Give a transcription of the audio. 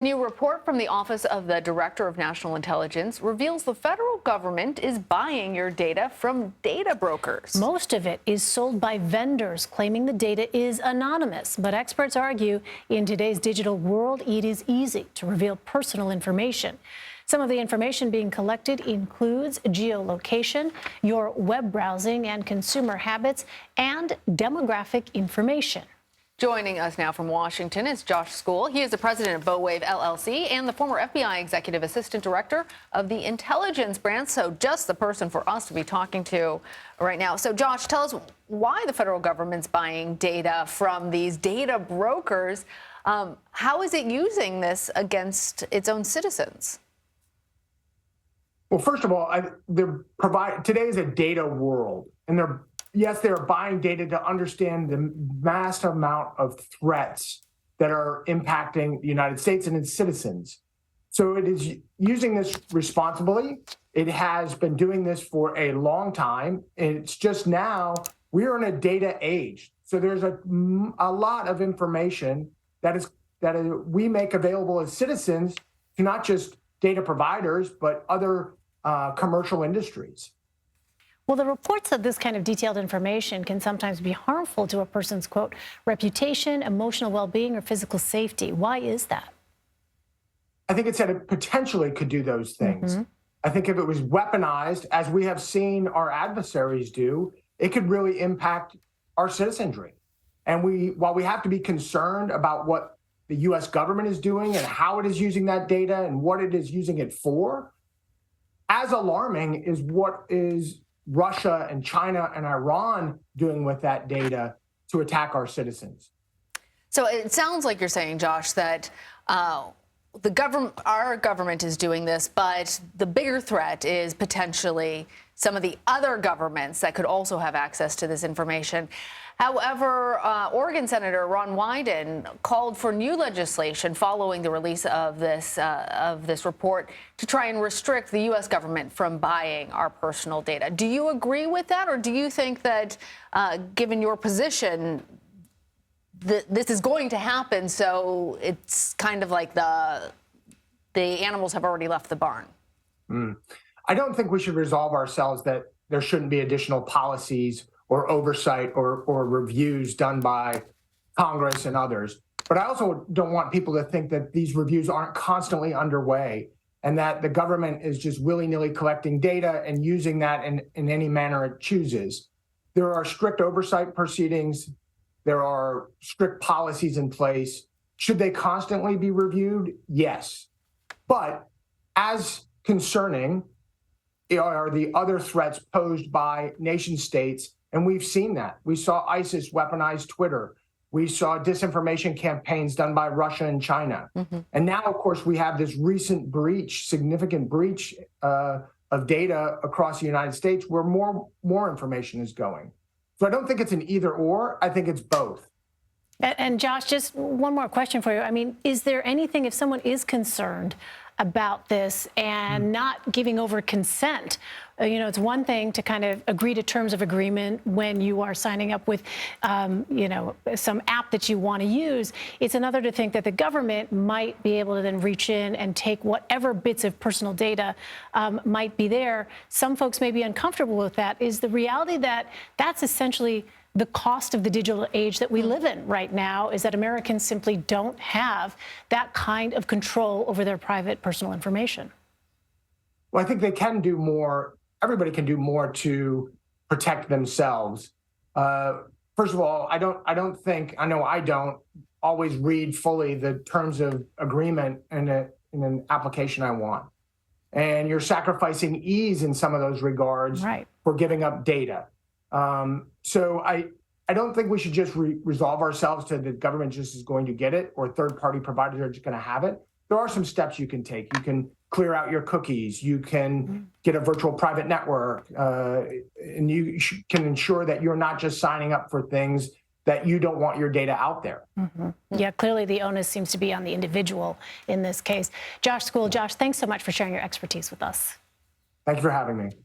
A new report from the Office of the Director of National Intelligence reveals the federal government is buying your data from data brokers. Most of it is sold by vendors claiming the data is anonymous. But experts argue in today's digital world, it is easy to reveal personal information. Some of the information being collected includes geolocation, your web browsing and consumer habits, and demographic information. Joining us now from Washington is Josh Skule. He is the president of BowWave LLC and the former FBI executive assistant director of the intelligence branch. So just the person for us to be talking to right now. So Josh, tell us why the federal government's buying data from these data brokers. How is it using this against its own citizens? Well, first of all, today is a data world, and they're buying data to understand the vast amount of threats that are impacting the United States and its citizens. So it is using this responsibly. It has been doing this for a long time. It's just now we're in a data age. So there's a lot of information that we make available as citizens to not just data providers, but other commercial industries. Well, the reports of this kind of detailed information can sometimes be harmful to a person's, quote, reputation, emotional well-being, or physical safety. Why is that? I think it said it potentially could do those things. Mm-hmm. I think if it was weaponized, as we have seen our adversaries do, it could really impact our citizenry. And while we have to be concerned about what the U.S. government is doing and how it is using that data and what it is using it for, as alarming is what is Russia and China and Iran doing with that data to attack our citizens. So it sounds like you're saying, Josh, that our government is doing this, but the bigger threat is potentially some of the other governments that could also have access to this information. However, Oregon Senator Ron Wyden called for new legislation following the release of this report to try and restrict the U.S. government from buying our personal data. Do you agree with that, or do you think that, given your position, this is going to happen, so it's kind of like the animals have already left the barn? I don't think we should resolve ourselves that there shouldn't be additional policies or oversight or reviews done by Congress and others. But I also don't want people to think that these reviews aren't constantly underway and that the government is just willy-nilly collecting data and using that in any manner it chooses. There are strict oversight proceedings. There are strict policies in place. Should they constantly be reviewed? Yes. But as concerning are the other threats posed by nation states. And we've seen that. We saw ISIS weaponize Twitter. We saw disinformation campaigns done by Russia and China. Mm-hmm. And now, of course, we have this recent significant breach of data across the United States where more information is going. So I don't think it's an either or. I think it's both. And Josh, just one more question for you. I mean, is there anything, if someone is concerned about this and not giving over consent, it's one thing to kind of agree to terms of agreement when you are signing up with, some app that you want to use. It's another to think that the government might be able to then reach in and take whatever bits of personal data might be there. Some folks may be uncomfortable with that. Is the reality that that's essentially the cost of the digital age that we live in right now, is that Americans simply don't have that kind of control over their private personal information? Well, I think they can do more. Everybody can do more to protect themselves. First of all, I don't always read fully the terms of agreement in an application I want. And you're sacrificing ease in some of those regards for giving up data. So I don't think we should just resolve ourselves to the government just is going to get it or third-party providers are just going to have it. There are some steps you can take. You can clear out your cookies. You can get a virtual private network, and you can ensure that you're not just signing up for things that you don't want your data out there. Mm-hmm. Yeah, clearly the onus seems to be on the individual in this case. Josh Skule, Josh, thanks so much for sharing your expertise with us. Thank you for having me.